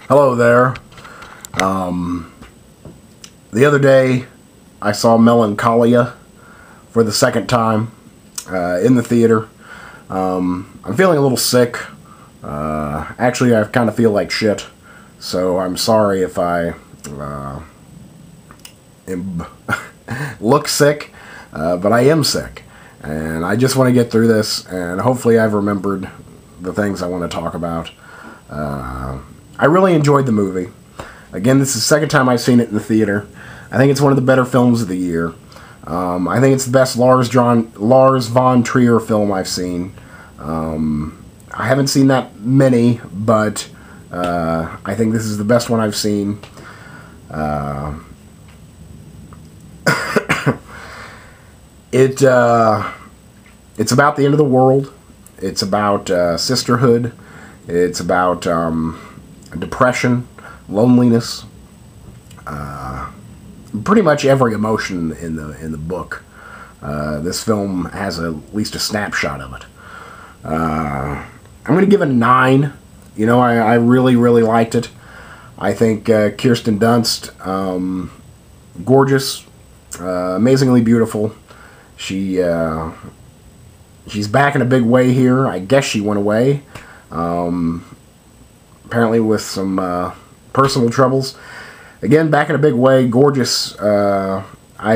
Hello there. The other day, I saw Melancholia for the second time in the theater. I'm feeling a little sick. Actually, I kind of feel like shit, so I'm sorry if I look sick, but I am sick. And I just want to get through this, and hopefully I've remembered the things I want to talk about. I really enjoyed the movie. Again, this is the second time I've seen it in the theater. I think it's one of the better films of the year. I think it's the best Lars von Trier film I've seen. I haven't seen that many, but I think this is the best one I've seen. It's about the end of the world. It's about sisterhood. It's about depression, loneliness, pretty much every emotion in the book. This film has at least a snapshot of it. I'm going to give it a 9. You know, I really, really liked it. I think Kirsten Dunst, gorgeous, amazingly beautiful. She's back in a big way here. I guess she went away, apparently with some personal troubles. Again, back in a big way, gorgeous. I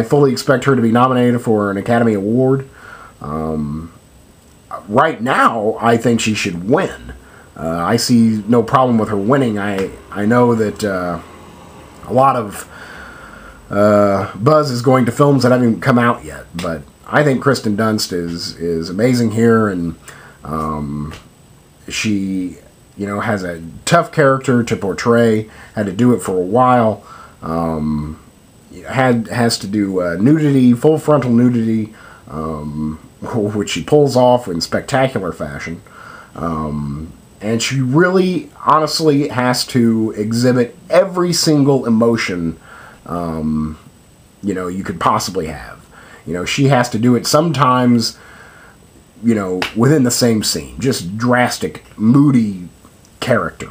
fully expect her to be nominated for an Academy Award. Right now, I think she should win. I see no problem with her winning. I know that a lot of buzz is going to films that haven't come out yet, but I think Kirsten Dunst is amazing here, and she, you know, has a tough character to portray. Had to do it for a while. Has to do nudity, full frontal nudity, which she pulls off in spectacular fashion. And she really, honestly, has to exhibit every single emotion, you know, you could possibly have. You know, she has to do it sometimes, you know, within the same scene. Just drastic, moody character.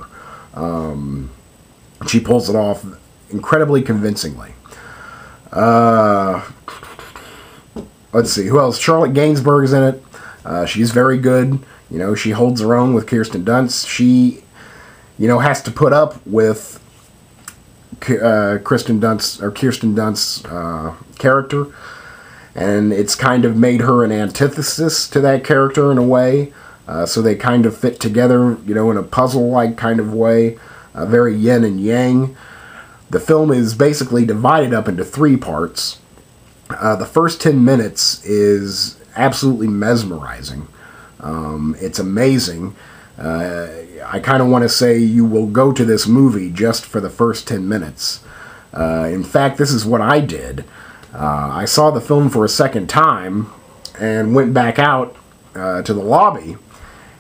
She pulls it off incredibly convincingly. Let's see, who else? Charlotte Gainsbourg is in it. She's very good. You know, she holds her own with Kirsten Dunst. She, you know, has to put up with Kirsten Dunst's character, and it's kind of made her an antithesis to that character in a way. So they kind of fit together, you know, in a puzzle-like kind of way, very yin and yang. The film is basically divided up into 3 parts. The first 10 minutes is absolutely mesmerizing. It's amazing. I kind of want to say you will go to this movie just for the first 10 minutes. In fact, this is what I did. I saw the film for a second time and went back out to the lobby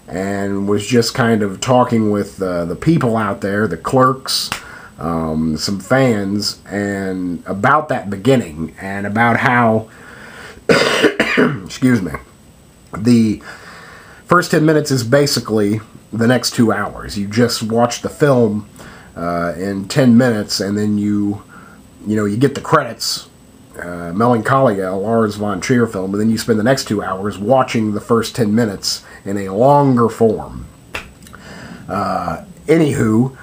and was just kind of talking with the people out there, the clerks, some fans, and about that beginning, and about how, excuse me, the first 10 minutes is basically the next 2 hours. You just watch the film in 10 minutes, and then you get the credits, Melancholia, a Lars von Trier film, and then you spend the next 2 hours watching the first 10 minutes in a longer form. Anywho,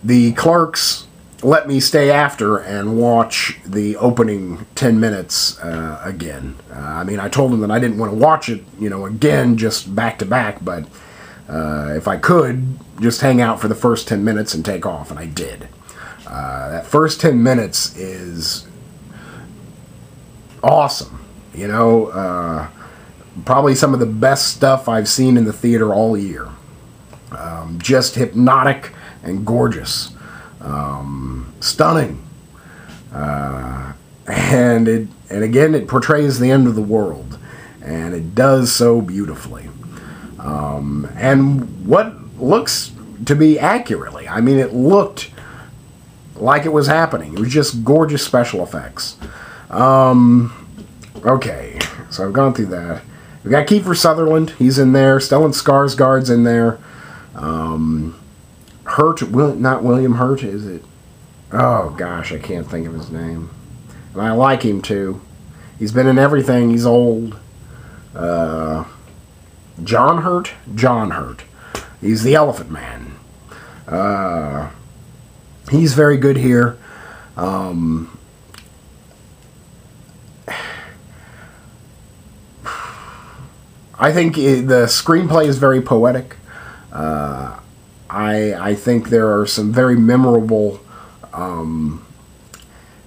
the clerks let me stay after and watch the opening 10 minutes again. I mean, I told them that I didn't want to watch it, you know, again, just back to back, but if I could, just hang out for the first 10 minutes and take off, and I did. That first 10 minutes is awesome. You know, probably some of the best stuff I've seen in the theater all year. Just hypnotic and gorgeous. Stunning. And again, it portrays the end of the world. And it does so beautifully. And what looks to be accurately. I mean, it looked like it was happening. It was just gorgeous special effects. Okay, so I've gone through that. We've got Kiefer Sutherland. He's in there. Stellan Skarsgård's in there. Hurt, not William Hurt, is it? Oh, gosh, I can't think of his name. And I like him, too. He's been in everything. He's old. John Hurt? John Hurt. He's the Elephant Man. He's very good here. I think the screenplay is very poetic. I think there are some very memorable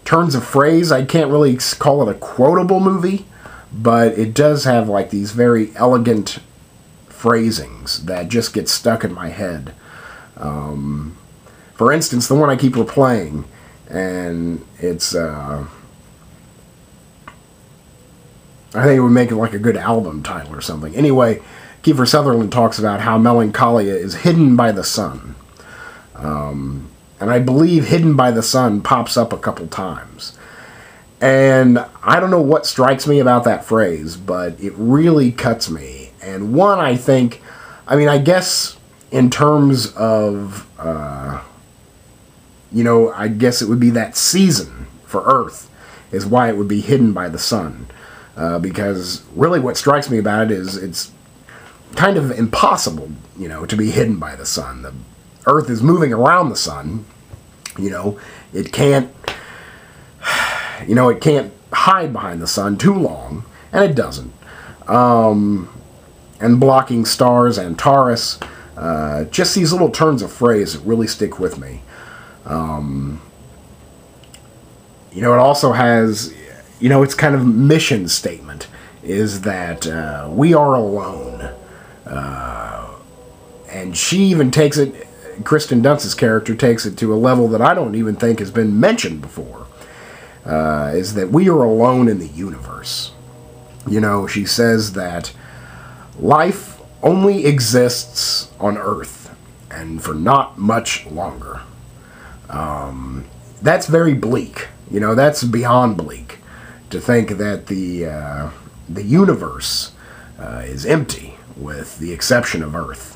turns of phrase. I can't really call it a quotable movie, but it does have like these very elegant phrasings that just get stuck in my head. For instance, the one I keep replaying, and it's I think it would make it like a good album title or something. Anyway, Kiefer Sutherland talks about how Melancholia is hidden by the sun. And I believe hidden by the sun pops up a couple times. And I don't know what strikes me about that phrase, but it really cuts me. And one, I think, I mean, I guess in terms of, you know, I guess it would be that season for Earth is why it would be hidden by the sun. Because really what strikes me about it is it's kind of impossible, you know, to be hidden by the sun. The Earth is moving around the sun, you know, it can't hide behind the sun too long, and it doesn't. And blocking stars and Taurus, just these little turns of phrase that really stick with me. You know, it also has, you know, its kind of mission statement is that we are alone. And she even takes it, Kristen Dunst's character takes it to a level that I don't even think has been mentioned before, is that we are alone in the universe. You know, she says that life only exists on Earth, and for not much longer. That's very bleak. You know, that's beyond bleak. To think that the universe is empty, with the exception of Earth.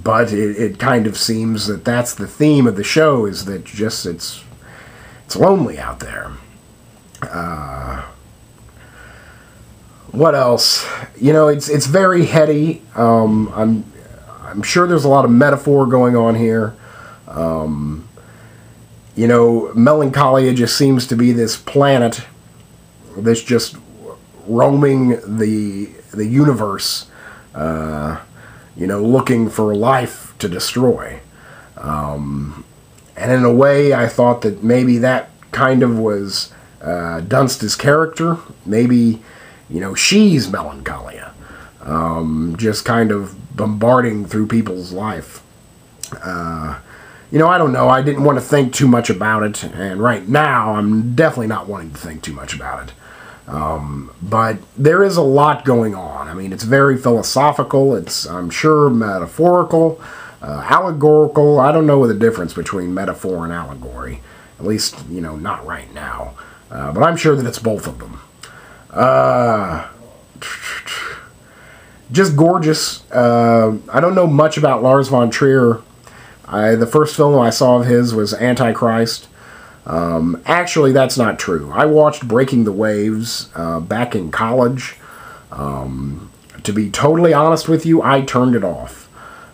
But it kind of seems that that's the theme of the show, is that just it's lonely out there. What else? You know, it's very heady. I'm sure there's a lot of metaphor going on here. You know, Melancholia just seems to be this planet that's just roaming the universe, you know, looking for life to destroy. And in a way, I thought that maybe that kind of was Dunst's character. Maybe, you know, she's Melancholia, just kind of bombarding through people's life. You know, I don't know. I didn't want to think too much about it, and right now I'm definitely not wanting to think too much about it. But there is a lot going on. I mean, it's very philosophical. It's, I'm sure, metaphorical, allegorical. I don't know the difference between metaphor and allegory. At least, you know, not right now. But I'm sure that it's both of them. Just gorgeous. I don't know much about Lars von Trier. The first film I saw of his was Antichrist. Actually, that's not true. I watched Breaking the Waves back in college. To be totally honest with you, I turned it off.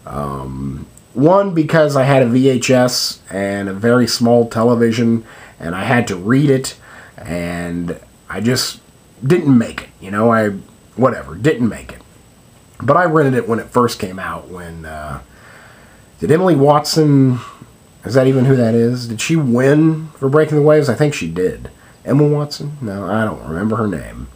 One, because I had a VHS and a very small television, and I had to read it, and I just didn't make it. You know, didn't make it. But I rented it when it first came out, when... Did Emily Watson, is that even who that is? Did she win for Breaking the Waves? I think she did. Emma Watson? No, I don't remember her name.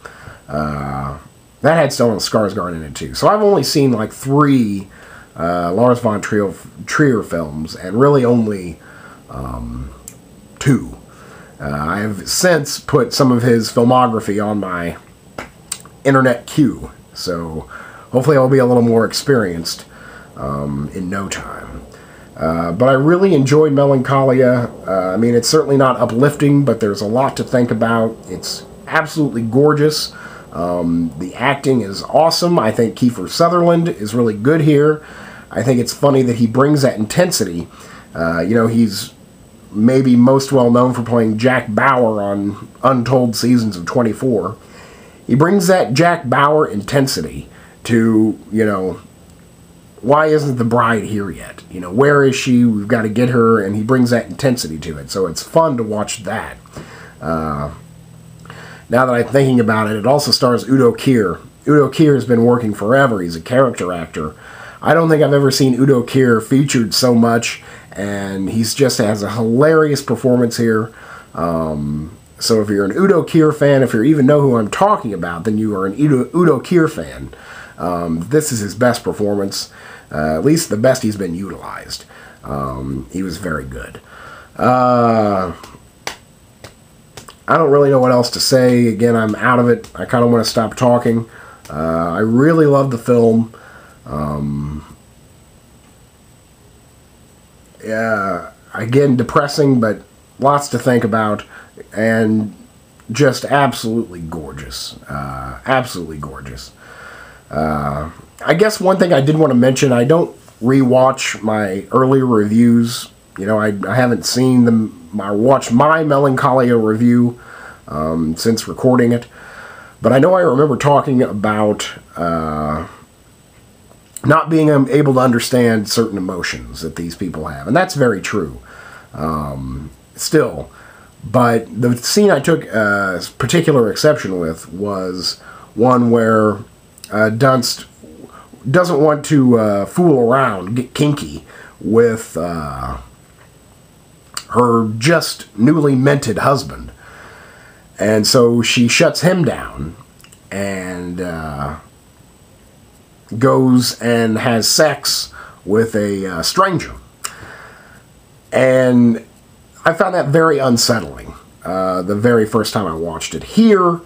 That had Stellan Skarsgård in it too. So I've only seen like 3 Lars von Trier films, and really only 2. I've since put some of his filmography on my internet queue, so hopefully I'll be a little more experienced in no time. But I really enjoyed Melancholia. I mean, it's certainly not uplifting, but there's a lot to think about. It's absolutely gorgeous. The acting is awesome. I think Kiefer Sutherland is really good here. I think it's funny that he brings that intensity. You know, he's maybe most well known for playing Jack Bauer on Untold Seasons of 24. He brings that Jack Bauer intensity to, you know, why isn't the bride here yet? You know, where is she? We've got to get her, and he brings that intensity to it. So it's fun to watch that. Now that I'm thinking about it, it also stars Udo Kier. Udo Kier has been working forever. He's a character actor. I don't think I've ever seen Udo Kier featured so much, and he's just has a hilarious performance here. So if you're an Udo Kier fan, if you even know who I'm talking about, then you are an Udo Kier fan. This is his best performance, at least the best he's been utilized. He was very good. I don't really know what else to say. Again, I'm out of it. I kind of want to stop talking. I really love the film. Yeah, again, depressing, but lots to think about, and just absolutely gorgeous. Absolutely gorgeous. I guess one thing I did want to mention, I don't rewatch my earlier reviews. You know, I haven't seen them. I watched my Melancholia review since recording it. But I know I remember talking about not being able to understand certain emotions that these people have. And that's very true. Still. But the scene I took particular exception with was one where Dunst doesn't want to fool around, get kinky with her just newly minted husband. And so she shuts him down and goes and has sex with a stranger. And I found that very unsettling the very first time I watched it. Here,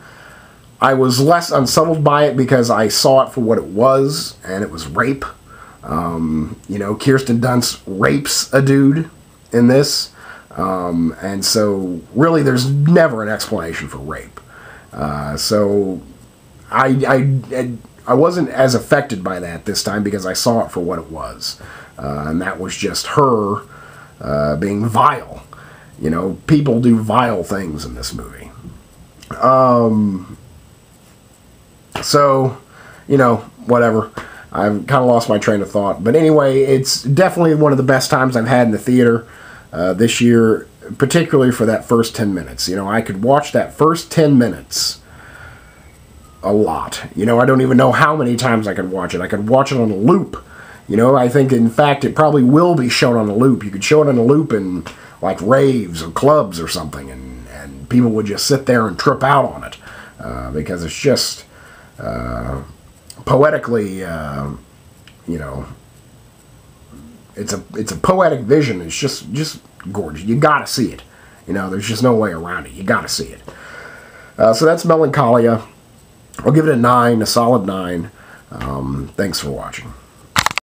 I was less unsettled by it because I saw it for what it was, and it was rape. You know, Kirsten Dunst rapes a dude in this. And so, really, there's never an explanation for rape. So, I wasn't as affected by that this time because I saw it for what it was. And that was just her being vile. You know, people do vile things in this movie. So, you know, whatever. I've kind of lost my train of thought. But anyway, it's definitely one of the best times I've had in the theater this year, particularly for that first 10 minutes. You know, I could watch that first 10 minutes a lot. You know, I don't even know how many times I could watch it. I could watch it on a loop. You know, I think, in fact, it probably will be shown on a loop. You could show it on a loop in, like, raves or clubs or something, and people would just sit there and trip out on it because it's just poetically, you know, it's a poetic vision. It's just gorgeous. You gotta see it. You know, there's just no way around it. You gotta see it. So that's Melancholia. I'll give it a 9, a solid 9. Thanks for watching.